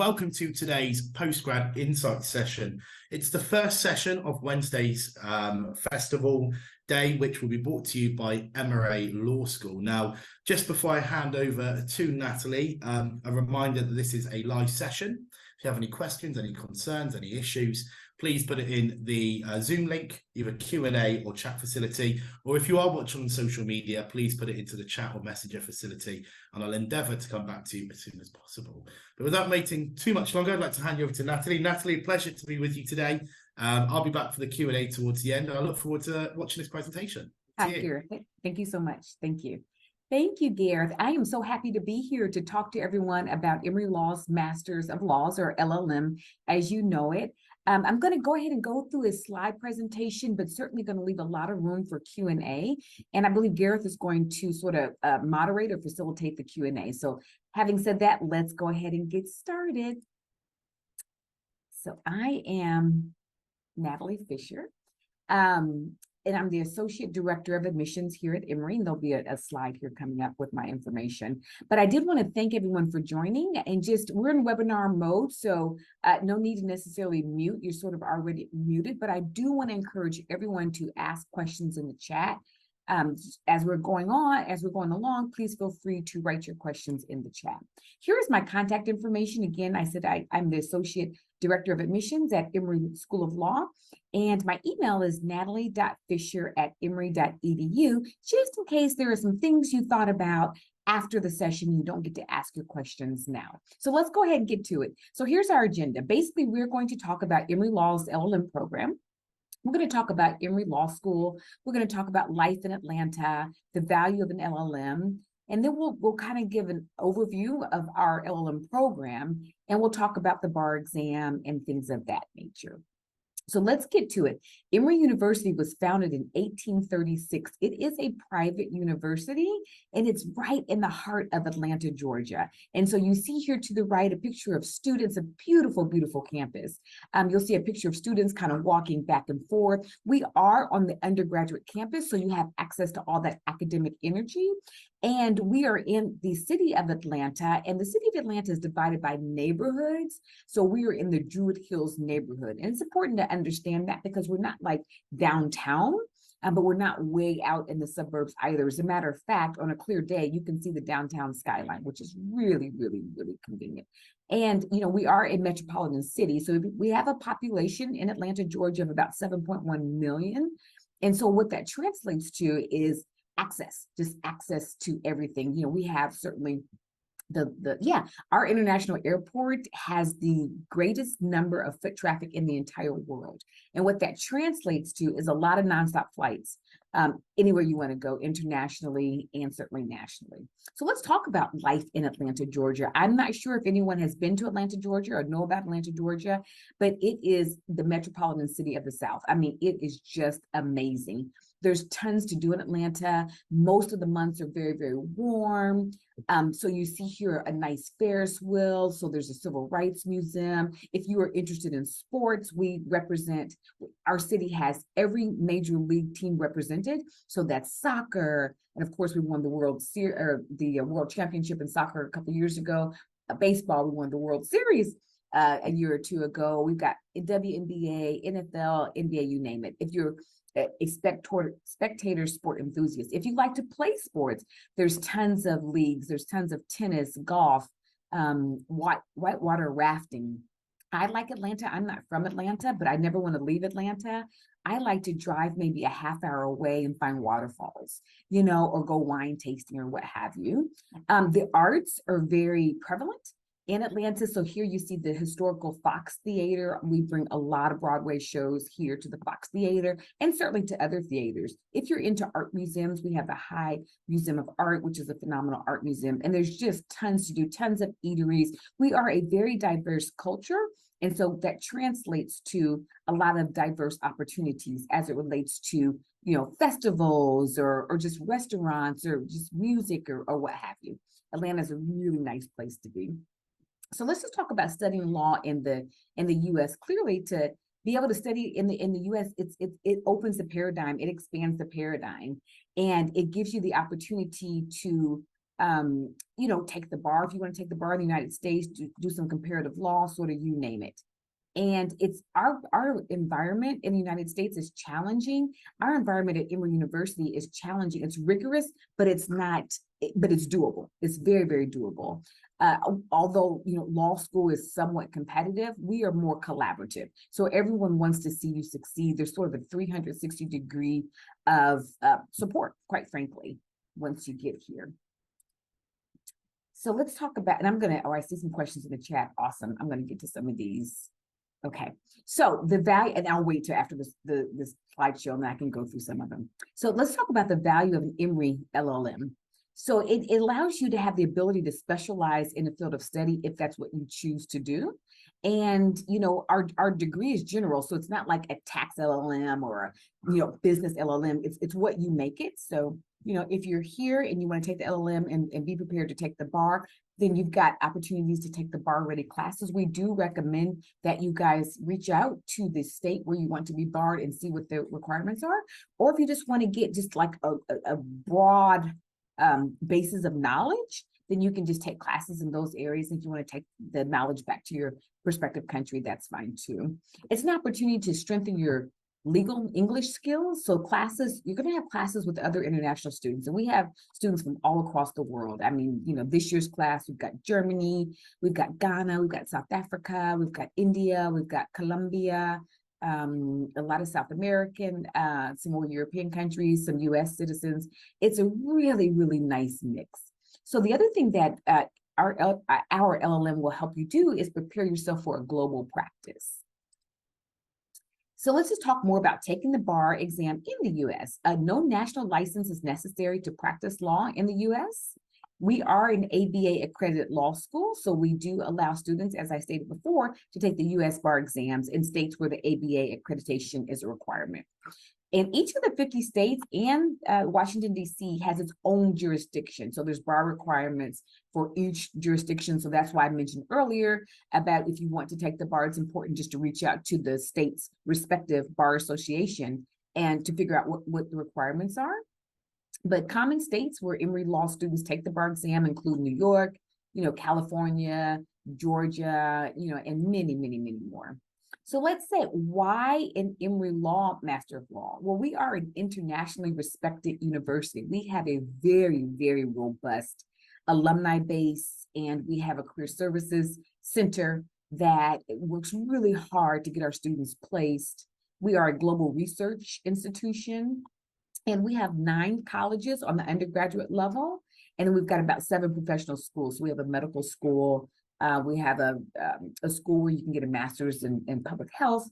welcome to today's Postgrad Insight session. It's the first session of Wednesday's festival day, which will be brought to you by Emory Law School. Now, just before I hand over to Natalie, a reminder that this is a live session. If you have any questions, any concerns, any issues, please put it in the Zoom link, either Q&A or chat facility, or if you are watching on social media, please put it into the chat or messenger facility, and I'll endeavour to come back to you as soon as possible. But without waiting too much longer, I'd like to hand you over to Natalie. Natalie, pleasure to be with you today. I'll be back for the Q&A towards the end, and I look forward to watching this presentation. Hi, Gareth. Thank you so much. Thank you. Thank you, Gareth. I am so happy to be here to talk to everyone about Emory Law's Masters of Laws, or LLM, as you know it. I'm going to go ahead and go through a slide presentation, but certainly going to leave a lot of room for Q&A. And I believe Gareth is going to sort of moderate or facilitate the Q&A. So having said that, let's go ahead and get started. So I am Natalie Fisher. And I'm the Associate Director of Admissions here at Emory, and there'll be a slide here coming up with my information. But I did want to thank everyone for joining, and we're in webinar mode, so no need to necessarily mute. You're sort of already muted, but I do want to encourage everyone to ask questions in the chat. As we're going along, please feel free to write your questions in the chat. Here is my contact information. Again, I said I'm the Associate Director of Admissions at Emory School of Law, and my email is natalie.fisher@emory.edu, just in case there are some things you thought about after the session you don't get to ask your questions now. So let's go ahead and get to it. So here's our agenda. Basically, we're going to talk about Emory Law's LLM program. We're going to talk about Emory Law School. We're going to talk about life in Atlanta, the value of an LLM, and then we'll kind of give an overview of our LLM program, and we'll talk about the bar exam and things of that nature. So let's get to it. Emory University was founded in 1836. It is a private university, and it's right in the heart of Atlanta, Georgia. And so you see here to the right a picture of students, a beautiful, beautiful campus. You'll see a picture of students kind of walking back and forth. We are on the undergraduate campus, so you have access to all that academic energy. And we are in the city of Atlanta, and the city of Atlanta is divided by neighborhoods. So we are in the Druid Hills neighborhood. And it's important to understand that because we're not like downtown, but we're not way out in the suburbs either. As a matter of fact, on a clear day, you can see the downtown skyline, which is really, really, really convenient. And, you know, we are a metropolitan city. So we have a population in Atlanta, Georgia of about 7.1 million. And so what that translates to is access, just access to everything. You know, we have certainly our international airport has the greatest number of foot traffic in the entire world. And what that translates to is a lot of nonstop flights anywhere you want to go, internationally and certainly nationally. So let's talk about life in Atlanta, Georgia. I'm not sure if anyone has been to Atlanta, Georgia or know about Atlanta, Georgia, but it is the metropolitan city of the South. I mean, it is just amazing. There's tons to do in Atlanta. Most of the months are very, very warm. So you see here a nice Ferris wheel. So there's a civil rights museum. If you are interested in sports, our city has every major league team represented. So that's soccer. And of course, we won the World Championship in soccer a couple of years ago. Baseball, we won the World Series a year or two ago. We've got WNBA, NFL, NBA, you name it. If you're a spectator sport enthusiast, if you like to play sports, there's tons of leagues, there's tons of tennis, golf, whitewater rafting. I like Atlanta. I'm not from Atlanta, but I never want to leave Atlanta. I like to drive maybe a half hour away and find waterfalls, you know, or go wine tasting or what have you. The arts are very prevalent in Atlanta. So here you see the historical Fox Theater. We bring a lot of Broadway shows here to the Fox Theater and certainly to other theaters. If you're into art museums, we have the High Museum of Art, which is a phenomenal art museum. And there's just tons to do, tons of eateries. We are a very diverse culture. And so that translates to a lot of diverse opportunities as it relates to, you know, festivals or just restaurants or just music or what have you. Atlanta is a really nice place to be. So let's just talk about studying law in the U.S. Clearly, to be able to study in the U.S., it opens the paradigm, it expands the paradigm, and it gives you the opportunity to take the bar if you want to take the bar in the United States, do some comparative law, sort of you name it. And it's our environment in the United States is challenging. Our environment at Emory University is challenging. It's rigorous, but it's not, but it's doable. It's very, very doable. Although, law school is somewhat competitive, we are more collaborative. So everyone wants to see you succeed. There's sort of a 360-degree of support, quite frankly, once you get here. So let's talk about, and I see some questions in the chat. Awesome. I'm going to get to some of these. Okay, so the value, and I'll wait till after this slideshow and I can go through some of them. So let's talk about the value of an Emory LLM. So it allows you to have the ability to specialize in a field of study if that's what you choose to do. And, our degree is general, so it's not like a tax LLM or a, business LLM. It's what you make it. So, if you're here and you want to take the LLM and be prepared to take the bar, then you've got opportunities to take the bar ready classes. We do recommend that you guys reach out to the state where you want to be barred and see what the requirements are. Or if you just want to get just like a broad basis of knowledge, then you can just take classes in those areas. If you want to take the knowledge back to your respective country, that's fine too. It's an opportunity to strengthen your legal English skills. So classes, you're going to have classes with other international students, and we have students from all across the world. I mean, this year's class, we've got Germany, we've got Ghana, we've got South Africa, we've got India, we've got Colombia, a lot of South American, some more European countries, some US citizens. It's a really, really nice mix. So the other thing that our LLM will help you do is prepare yourself for a global practice. So let's just talk more about taking the bar exam in the US. No national license is necessary to practice law in the US. We are an ABA accredited law school, so we do allow students, as I stated before, to take the US bar exams in states where the ABA accreditation is a requirement. And each of the 50 states and Washington, D.C. has its own jurisdiction. So there's bar requirements for each jurisdiction. So that's why I mentioned earlier about if you want to take the bar, it's important just to reach out to the state's respective bar association and to figure out what the requirements are. But common states where Emory law students take the bar exam include New York, California, Georgia, and many, many, many more. So let's say, why an Emory Law Master of Law? Well, we are an internationally respected university. We have a very, very robust alumni base, and we have a career services center that works really hard to get our students placed. We are a global research institution, and we have 9 colleges on the undergraduate level, and then we've got about 7 professional schools. So we have a medical school, we have a school where you can get a master's in public health.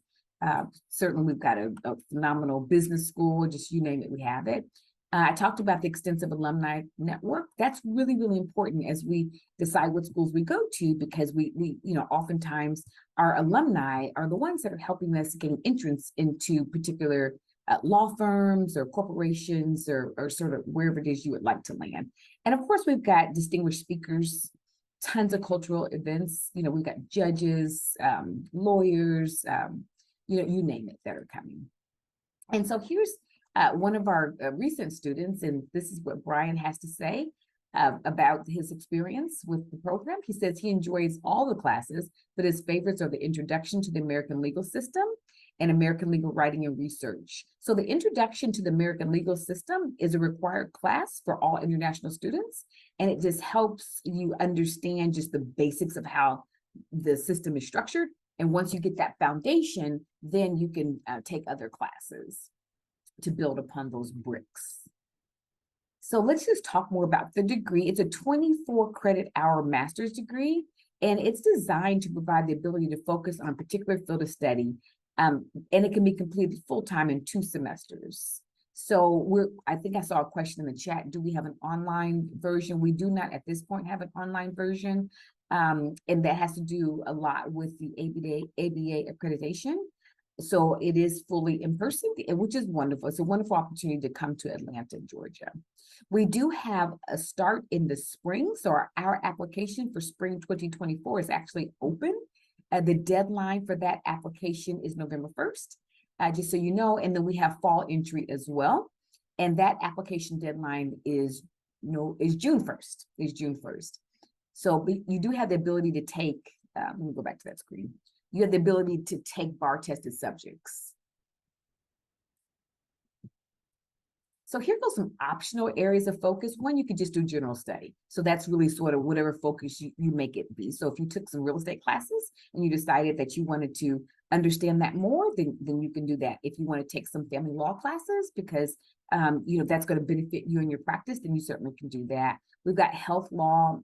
Certainly, we've got a phenomenal business school, just you name it, we have it. I talked about the extensive alumni network. That's really, really important as we decide what schools we go to, because we oftentimes our alumni are the ones that are helping us gain entrance into particular law firms or corporations or sort of wherever it is you would like to land. And of course, we've got distinguished speakers, tons of cultural events. We've got judges, lawyers, you name it, that are coming. And so here's one of our recent students, and this is what Brian has to say about his experience with the program. He says he enjoys all the classes, but his favorites are the Introduction to the American Legal System and American Legal Writing and Research. So the Introduction to the American Legal System is a required class for all international students, and it just helps you understand just the basics of how the system is structured. And once you get that foundation, then you can take other classes to build upon those bricks. So let's just talk more about the degree. It's a 24 credit hour master's degree, and it's designed to provide the ability to focus on a particular field of study. And it can be completed full-time in 2 semesters. So I think I saw a question in the chat. Do we have an online version? We do not at this point have an online version. And that has to do a lot with the ABA accreditation. So it is fully in person, which is wonderful. It's a wonderful opportunity to come to Atlanta, Georgia. We do have a start in the spring. So our application for spring 2024 is actually open. The deadline for that application is November 1st, just so you know. And then we have fall entry as well. And that application deadline is no, is June 1st, is June 1st. So you do have the ability to take, let me go back to that screen. You have the ability to take bar tested subjects. So here goes some optional areas of focus. One, you could just do general study. So that's really sort of whatever focus you make it be. So if you took some real estate classes and you decided that you wanted to understand that more, then you can do that. If you want to take some family law classes because you know that's going to benefit you in your practice, then you certainly can do that. We've got health law.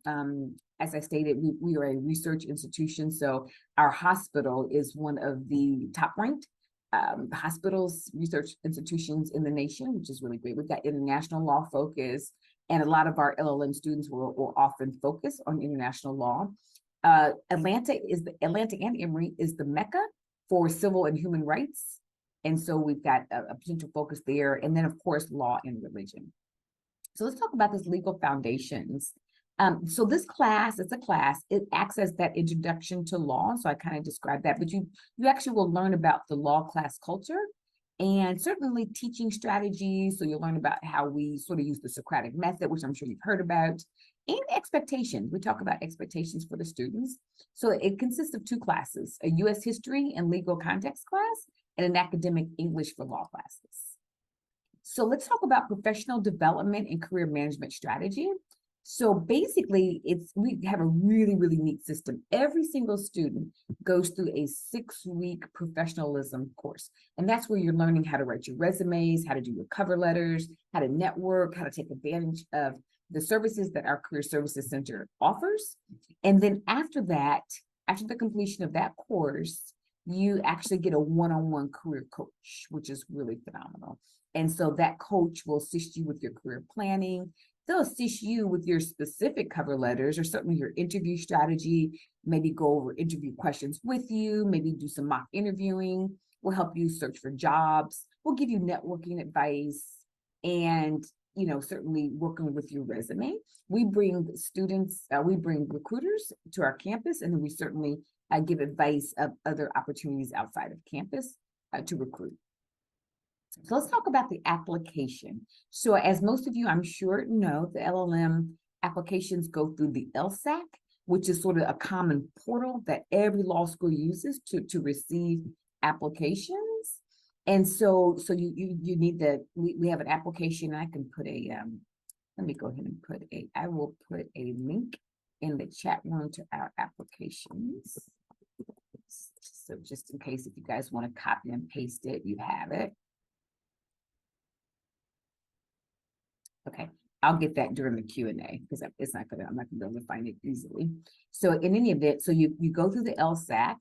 As I stated, we are a research institution. So our hospital is one of the top ranked hospitals, research institutions in the nation, which is really great. We've got international law focus, and a lot of our LLM students will often focus on international law. Atlanta and Emory is the mecca for civil and human rights. And so we've got a potential focus there. And then, of course, law and religion. So let's talk about this legal foundations. So this class, it's a class, it acts as that introduction to law. So I kind of described that, but you actually will learn about the law class culture and certainly teaching strategies. So you'll learn about how we sort of use the Socratic method, which I'm sure you've heard about, and expectations. We talk about expectations for the students. So it consists of two classes, a U.S. history and legal context class and an academic English for law classes. So let's talk about professional development and career management strategy. So basically, we have a really, really neat system. Every single student goes through a 6-week professionalism course. And that's where you're learning how to write your resumes, how to do your cover letters, how to network, how to take advantage of the services that our Career Services Center offers. And then after that, after the completion of that course, you actually get a one-on-one career coach, which is really phenomenal. And so that coach will assist you with your career planning. They'll assist you with your specific cover letters or certainly your interview strategy, maybe go over interview questions with you, maybe do some mock interviewing. We'll help you search for jobs. We'll give you networking advice and, you know, certainly working with your resume. We bring students, we bring recruiters to our campus, and then we certainly give advice of other opportunities outside of campus to recruit. So let's talk about the application. So as most of you, I'm sure know, the LLM applications go through the LSAC, which is sort of a common portal that every law school uses to receive applications. And so you need we have an application. I can put let me go ahead and I will put a link in the chat room to our applications. So just in case if you guys want to copy and paste it, you have it. Okay, I'll get that during the Q&A because I'm not gonna be able to find it easily. So in any event, so you go through the LSAC,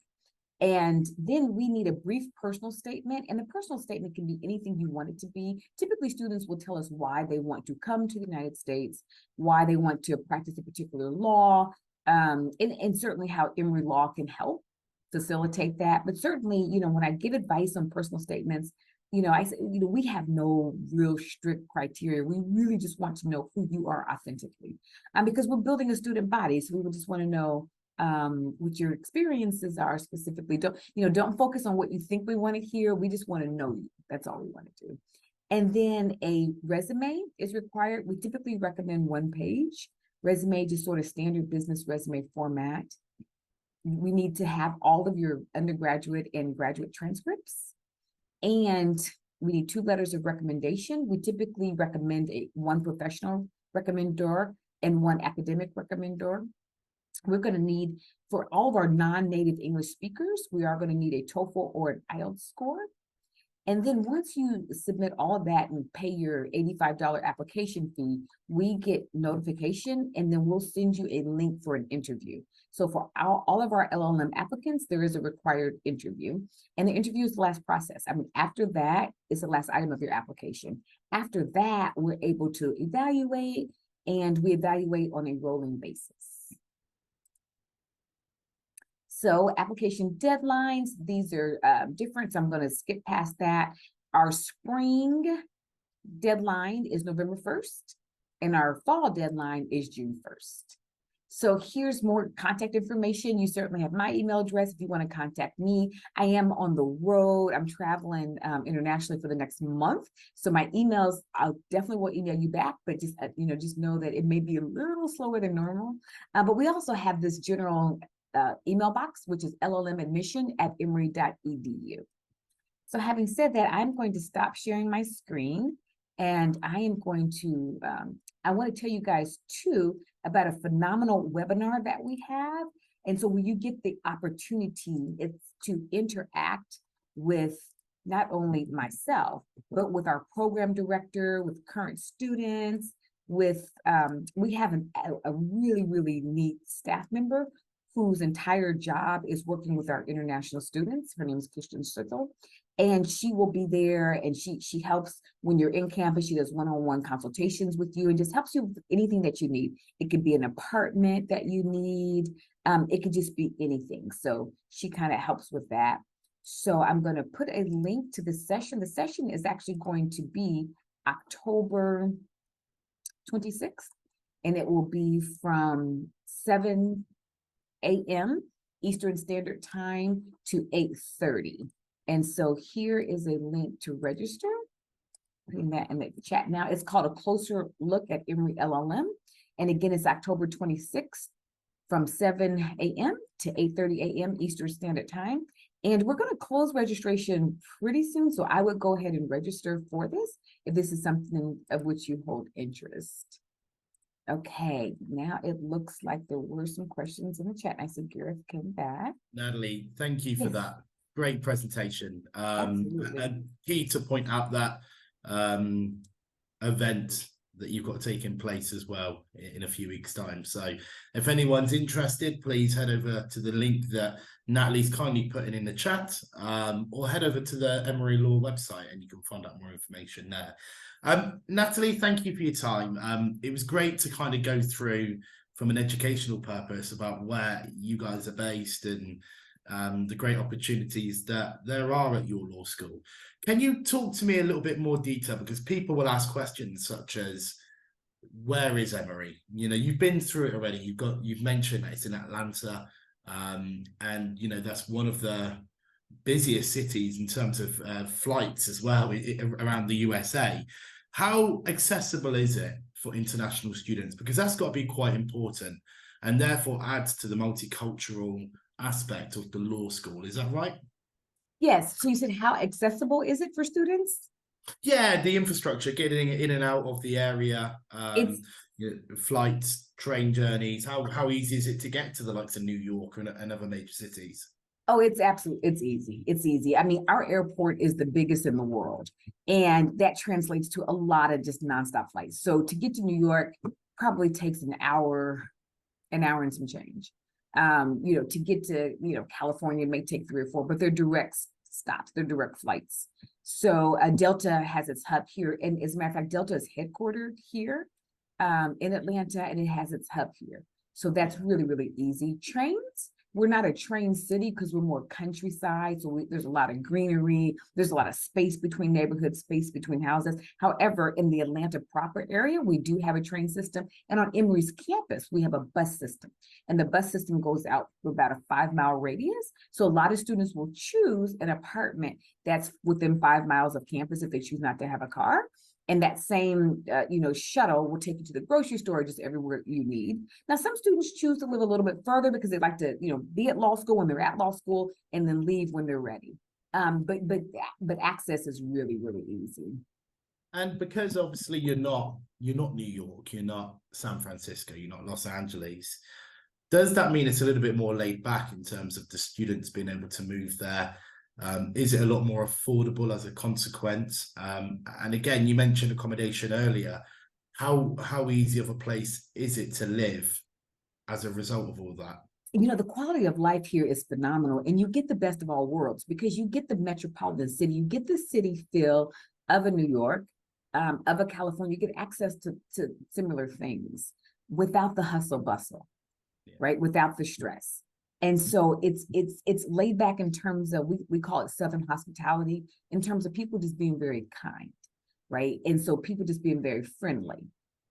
and then we need a brief personal statement. And the personal statement can be anything you want it to be. Typically, students will tell us why they want to come to the United States, why they want to practice a particular law, and certainly how Emory Law can help facilitate that. But certainly, you know, when I give advice on personal statements, you know, I say, you know, we have no real strict criteria. We really just want to know who you are authentically, because we're building a student body. So we would just want to know what your experiences are specifically. Don't focus on what you think we want to hear. We just want to know you. That's all we want to do. And then a resume is required. We typically recommend 1 page. Resume, just sort of standard business resume format. We need to have all of your undergraduate and graduate transcripts. And we need 2 letters of recommendation. We typically recommend 1 professional recommender and 1 academic recommender. We're going to need, for all of our non-native English speakers, we are going to need a TOEFL or an IELTS score. And then once you submit all of that and pay your $85 application fee, we get notification, and then we'll send you a link for an interview. So for all of our LLM applicants, there is a required interview, and the interview is the last process. I mean, after that is the last item of your application. After that, we're able to evaluate, and we evaluate on a rolling basis. So application deadlines, these are different, so I'm going to skip past that. Our spring deadline is November 1st, and our fall deadline is June 1st. So here's more contact information. You certainly have my email address if you want to contact me. I am on the road. I'm traveling internationally for the next month. So my emails, I'll definitely will email you back, but just, just know that it may be a little slower than normal. But we also have this general email box, which is llmadmission@emory.edu. So having said that, I'm going to stop sharing my screen, and I am going to, I want to tell you guys too about a phenomenal webinar that we have. And so when you get the opportunity, it's to interact with not only myself, but with our program director, with current students, with, we have a really, really neat staff member whose entire job is working with our international students. Her name is Christian Sitzel. And she will be there, and she helps when you're in campus. She does one-on-one consultations with you and just helps you with anything that you need. It could be an apartment that you need. It could just be anything. So she kind of helps with that. So I'm going to put a link to the session. The session is actually going to be October 26th, and it will be from 7 a.m. Eastern Standard Time to 8:30. And so here is a link to register. Putting that in the chat now. It's called A Closer Look at Emory LLM. And again, it's October 26th from 7 a.m. to 8:30 a.m. Eastern Standard Time. And we're going to close registration pretty soon. So I would go ahead and register for this if this is something of which you hold interest. Okay, now it looks like there were some questions in the chat. I see Gareth came back. Natalie, thank you for Yes. that great presentation. Absolutely. And key to point out that event that you've got taking place as well in a few weeks' time. So if anyone's interested, please head over to the link that Natalie's kindly putting in the chat, or head over to the Emory Law website and you can find out more information there. Natalie, thank you for your time. It was great to kind of go through from an educational purpose about where you guys are based and the great opportunities that there are at your law school. Can you talk to me a little bit more detail? Because people will ask questions such as, where is Emory? You know, you've been through it already. You've mentioned that it's in Atlanta, and you know that's one of the busiest cities in terms of flights as well around the USA. How accessible is it for international students? Because that's got to be quite important, and therefore adds to the multicultural aspect of the law school. Is that right? Yes. So you said, how accessible is it for students? Yeah, the infrastructure, getting in and out of the area, It's flights, train journeys. How easy is it to get to the likes of New York and other major cities? it's absolutely, it's easy. It's easy. I mean, our airport is the biggest in the world, and that translates to a lot of just nonstop flights. So to get to New York probably takes an hour and some change. To get to, California may take 3 or 4, but they're direct stops, they're direct flights. So Delta has its hub here. And as a matter of fact, Delta is headquartered here in Atlanta, and it has its hub here. So that's really, really easy. Trains, we're not a train city because we're more countryside. So there's a lot of greenery. There's a lot of space between neighborhoods, space between houses. However, in the Atlanta proper area, we do have a train system. And on Emory's campus, we have a bus system. And the bus system goes out for about a 5-mile radius. So a lot of students will choose an apartment that's within 5 miles of campus if they choose not to have a car. And that same, shuttle will take you to the grocery store, just everywhere you need. Now, some students choose to live a little bit further because they like to, be at law school when they're at law school and then leave when they're ready. But access is really, really easy. And because obviously you're not New York, you're not San Francisco, you're not Los Angeles. Does that mean it's a little bit more laid back in terms of the students being able to move there? Is it a lot more affordable as a consequence? And again, you mentioned accommodation earlier. How easy of a place is it to live as a result of all that? The quality of life here is phenomenal, and you get the best of all worlds because you get the metropolitan city, you get the city feel of a New York, of a California. You get access to similar things without the hustle bustle, right? Without the stress. And so it's laid back in terms of, we call it Southern hospitality, in terms of people just being very kind, right? And so people just being very friendly.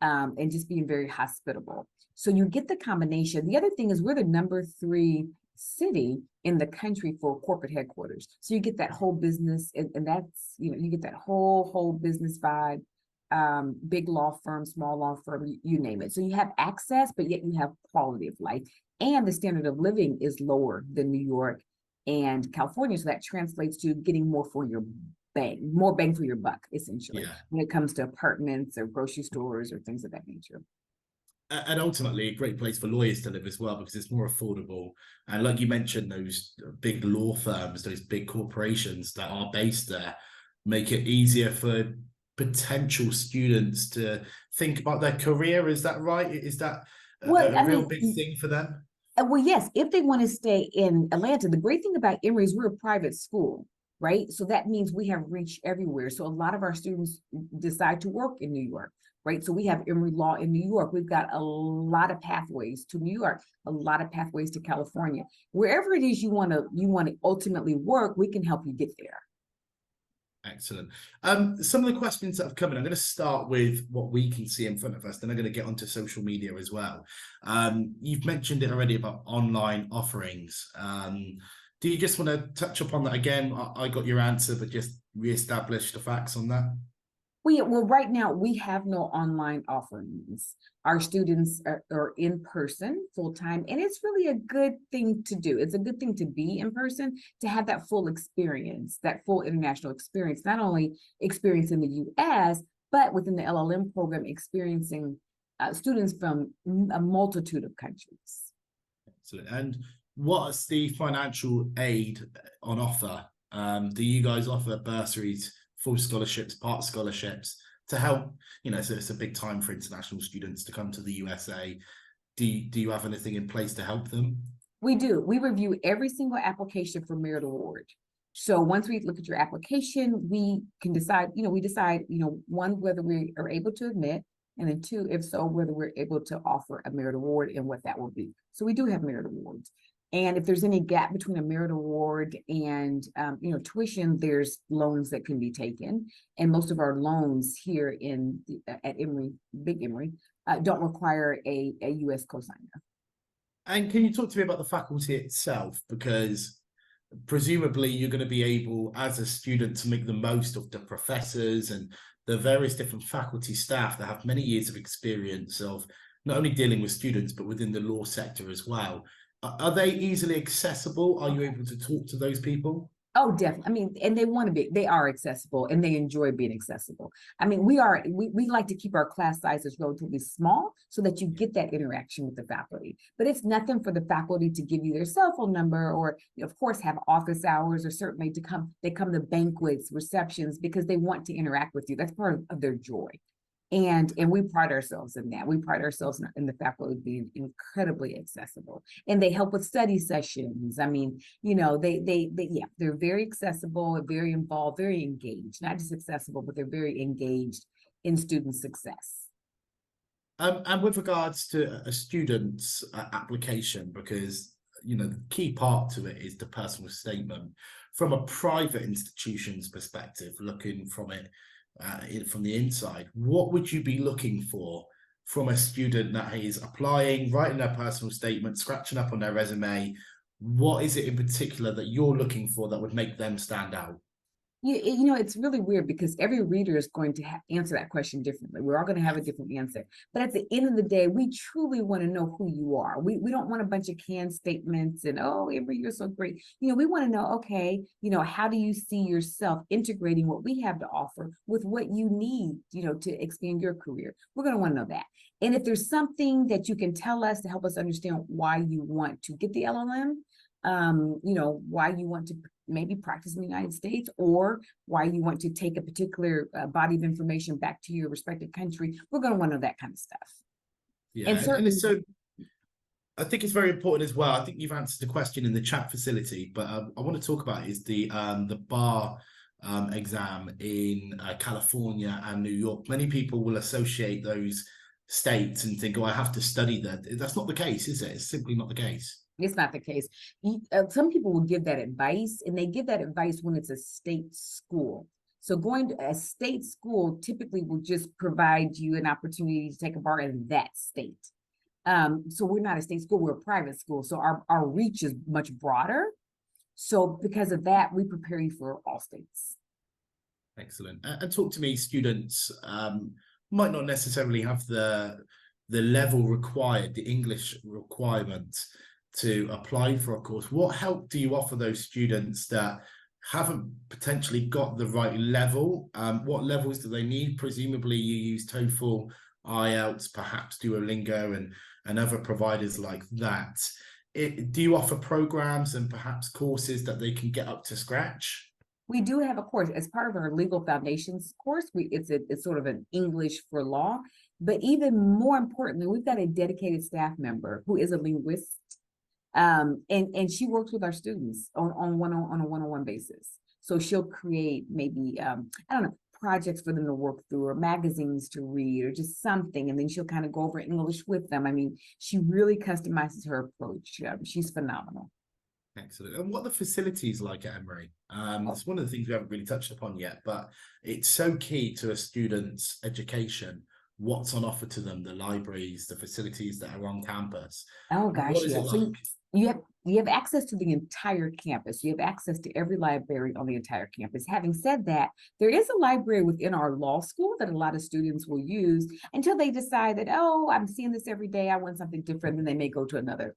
and just being very hospitable. So you get the combination. The other thing is we're the number 3 city in the country for corporate headquarters. So you get that whole business, and that's, you get that whole business vibe, big law firm, small law firm, you name it. So you have access, but yet you have quality of life. And the standard of living is lower than New York and California. So that translates to getting more for your more bang for your buck, essentially, Yeah. when it comes to apartments or grocery stores or things of that nature. And ultimately, a great place for lawyers to live as well, because it's more affordable. And like you mentioned, those big law firms, those big corporations that are based there, make it easier for potential students to think about their career. Is that right? Is that Well, a real big thing for them? well, yes, if they want to stay in Atlanta. The great thing about Emory is we're a private school, right? So that means we have reach everywhere. So a lot of our students decide to work in New York, right? So we have Emory Law in New York. We've got a lot of pathways to New York, a lot of pathways to California. Wherever it is you want to ultimately work, we can help you get there. Excellent. Some of the questions that have come in, I'm going to start with what we can see in front of us, then I'm going to get onto social media as well. You've mentioned it already about online offerings. Do you just want to touch upon that again? I got your answer, but just reestablish the facts on that. Well, right now we have no online offerings. Our students are in person full time, and it's really a good thing to do. It's a good thing to be in person, to have that full experience, that full international experience, not only experience in the US, but within the LLM program, experiencing students from a multitude of countries. Excellent. And what's the financial aid on offer? Do you guys offer bursaries, full scholarships, part scholarships to help? So it's a big time for international students to come to the USA. Do you have anything in place to help them? We do. We review every single application for merit award. So once we look at your application, we can decide, one, whether we are able to admit, and then 2, if so, whether we're able to offer a merit award and what that will be. So we do have merit awards. And if there's any gap between a merit award and tuition, there's loans that can be taken. And most of our loans here at Emory, Big Emory, don't require a U.S. cosigner. And can you talk to me about the faculty itself? Because presumably you're going to be able, as a student, to make the most of the professors and the various different faculty staff that have many years of experience of not only dealing with students, but within the law sector as well. Are they easily accessible? Are you able to talk to those people? Oh, definitely. I mean, and they are accessible and they enjoy being accessible. I mean, we like to keep our class sizes relatively small so that you get that interaction with the faculty. But it's nothing for the faculty to give you their cell phone number or, of course, have office hours, or certainly they come to banquets, receptions, because they want to interact with you. That's part of their joy. And we pride ourselves in that. We pride ourselves in the faculty being incredibly accessible, and they help with study sessions. I mean, they're very accessible, very involved, very engaged. Not just accessible, but they're very engaged in student success. And with regards to a student's application, because the key part to it is the personal statement. From a private institution's perspective, looking from it from the inside, what would you be looking for from a student that is applying, writing their personal statement, scratching up on their resume? What is it in particular that you're looking for that would make them stand out? It's really weird because every reader is going to answer that question differently. We're all going to have a different answer. But at the end of the day, we truly want to know who you are. We don't want a bunch of canned statements and, oh, Emory, you're so great. We want to know, okay, how do you see yourself integrating what we have to offer with what you need, to expand your career? We're going to want to know that. And if there's something that you can tell us to help us understand why you want to get the LLM, why you want to maybe practice in the United States, or why you want to take a particular body of information back to your respective country, we're going to want to know that kind of stuff. Yeah, and certainly, it's so. I think it's very important as well. I think you've answered the question in the chat facility, but I want to talk about is the bar exam in California and New York. Many people will associate those states and think, oh, I have to study that. That's not the case, is it? It's simply not the case. It's not the case. Some people will give that advice, and they give that advice when it's a state school. So going to a state school typically will just provide you an opportunity to take a bar in that state. So we're not a state school, we're a private school. So our reach is much broader. So because of that, we prepare you for all states. Excellent. And talk to me, students might not necessarily have the level required, the English requirement to apply for a course. What help do you offer those students that haven't potentially got the right level? What levels do they need? Presumably you use TOEFL, IELTS, perhaps Duolingo and other providers like that. Do you offer programs and perhaps courses that they can get up to scratch? We do have a course as part of our legal foundations course. It's sort of an English for law, but even more importantly, we've got a dedicated staff member who is a linguist, and she works with our students on a one-on-one basis. So she'll create maybe I don't know, projects for them to work through or magazines to read or just something, and then she'll kind of go over English with them. I mean, she really customizes her approach. She's phenomenal. Excellent. And what are the facilities like at Emory? It's one of the things we haven't really touched upon yet, but it's so key to a student's education. What's on offer to them, the libraries, the facilities that are on campus. Oh What gosh, is yeah. it So like? you have access to the entire campus. You have access to every library on the entire campus. Having said that, there is a library within our law school that a lot of students will use until they decide that, oh, I'm seeing this every day, I want something different, and they may go to another,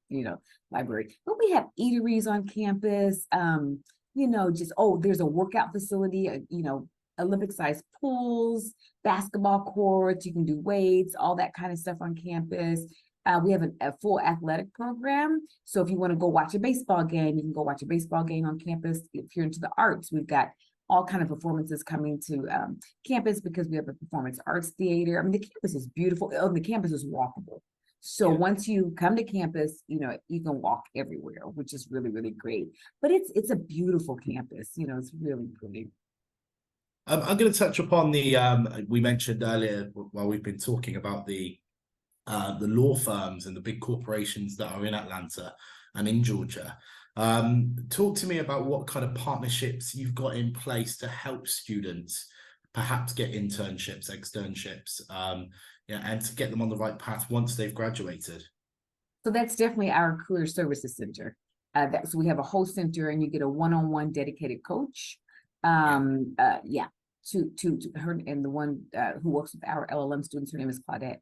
library. But we have eateries on campus. Just there's a workout facility, Olympic-sized pools, basketball courts, you can do weights, all that kind of stuff on campus. We have a full athletic program. So if you want to go watch a baseball game, you can go watch a baseball game on campus. If you're into the arts, we've got all kind of performances coming to campus because we have a performance arts theater. I mean, the campus is beautiful. Oh, the campus is walkable. So once you come to campus, you can walk everywhere, which is really, really great. But it's a beautiful campus. It's really pretty. I'm going to touch upon we mentioned earlier while we've been talking about the law firms and the big corporations that are in Atlanta and in Georgia. Talk to me about what kind of partnerships you've got in place to help students perhaps get internships, externships, and to get them on the right path once they've graduated. So that's definitely our Career Services Center. So we have a whole center, and you get a one-on-one dedicated coach. To her, and the one who works with our LLM students, her name is Claudette.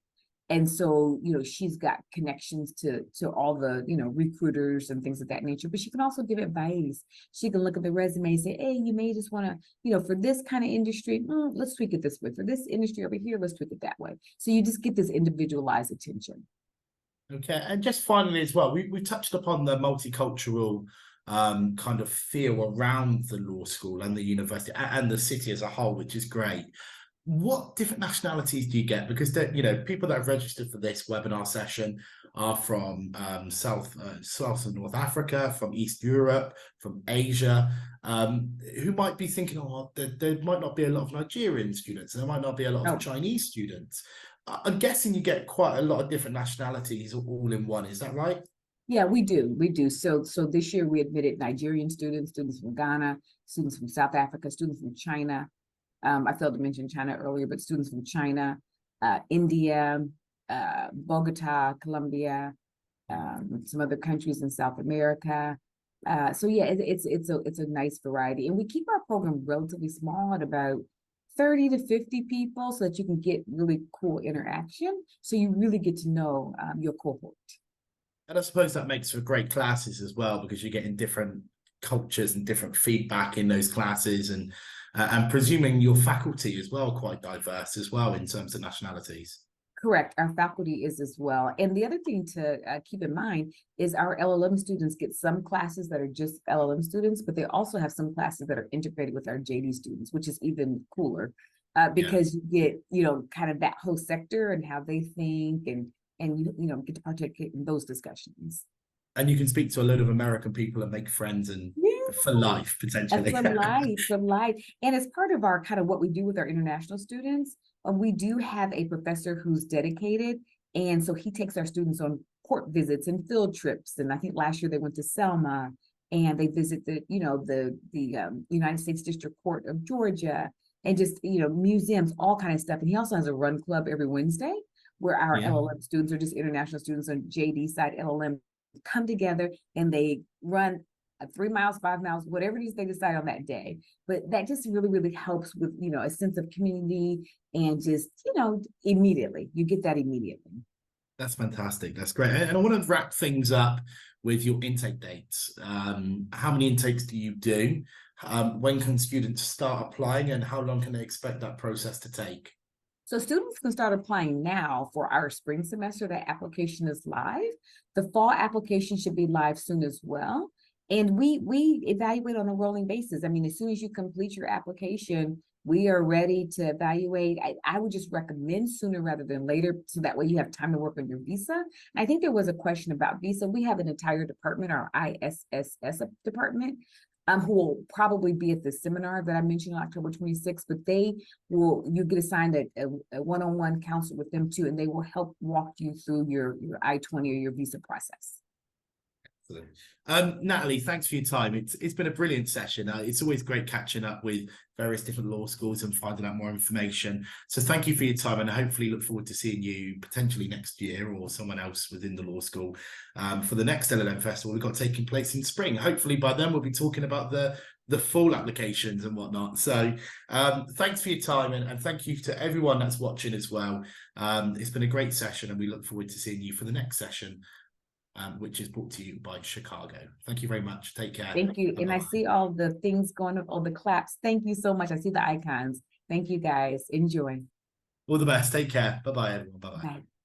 And so, she's got connections to all the, recruiters and things of that nature, but she can also give advice. She can look at the resume and say, hey, you may just want to, for this kind of industry, let's tweak it this way. For this industry over here, let's tweak it that way. So you just get this individualized attention. Okay, and just finally as well, we touched upon the multicultural kind of feel around the law school and the university and the city as a whole, which is great. What different nationalities do you get? Because people that have registered for this webinar session are from South and North Africa, from East Europe, from Asia, who might be thinking, oh, there might not be a lot of Nigerian students, there might not be a lot of Chinese students. I'm guessing you get quite a lot of different nationalities all in one. Is that right? Yeah, we do. So this year we admitted Nigerian students from Ghana, students from South Africa, students from China. I failed to mention China earlier, but students from China, India, Bogota, Colombia, some other countries in South America. So yeah, it's a nice variety, and we keep our program relatively small at about 30 to 50 people so that you can get really cool interaction. So you really get to know your cohort. And I suppose that makes for great classes as well, because you're getting different cultures and different feedback in those classes, and presuming your faculty as well quite diverse as well in terms of nationalities. Correct. Our faculty is as well. And the other thing to keep in mind is our LLM students get some classes that are just LLM students, but they also have some classes that are integrated with our JD students, which is even cooler because you get, kind of that whole sector and how they think, and you get to participate in those discussions. And you can speak to a lot of American people and make friends and for life, potentially. For life. And as part of our kind of what we do with our international students, we do have a professor who's dedicated. And so he takes our students on court visits and field trips. And I think last year they went to Selma and they visited, the United States District Court of Georgia. and just, museums, all kind of stuff. And he also has a run club every Wednesday where our Yeah. LLM students, or just international students on JD side LLM, come together and they run 3 miles, 5 miles, whatever it is they decide on that day. But that just really, really helps with, a sense of community, and just, immediately, you get that immediately. That's fantastic. That's great. And I want to wrap things up with your intake dates. How many intakes do you do? When can students start applying, and how long can they expect that process to take? So students can start applying now for our spring semester. That application is live. The fall application should be live soon as well. And we evaluate on a rolling basis. I mean, as soon as you complete your application, we are ready to evaluate. I would just recommend sooner rather than later, so that way you have time to work on your visa. And I think there was a question about visa. We have an entire department, our ISSS department, who will probably be at the seminar that I mentioned on October 26th, but you get assigned a one-on-one counsel with them too, and they will help walk you through your I-20 or your visa process. Natalie, thanks for your time. It's been a brilliant session. It's always great catching up with various different law schools and finding out more information. So thank you for your time, and I hopefully look forward to seeing you potentially next year, or someone else within the law school, for the next LLM festival we've got taking place in spring. Hopefully by then we'll be talking about the full applications and whatnot. So thanks for your time, and thank you to everyone that's watching as well. It's been a great session, and we look forward to seeing you for the next session, which is brought to you by Chicago. Thank you very much. Take care. Thank you. Bye-bye. And I see all the things going up, all the claps. Thank you so much. I see the icons. Thank you guys. Enjoy. All the best. Take care. Bye-bye, everyone. Bye-bye. Bye.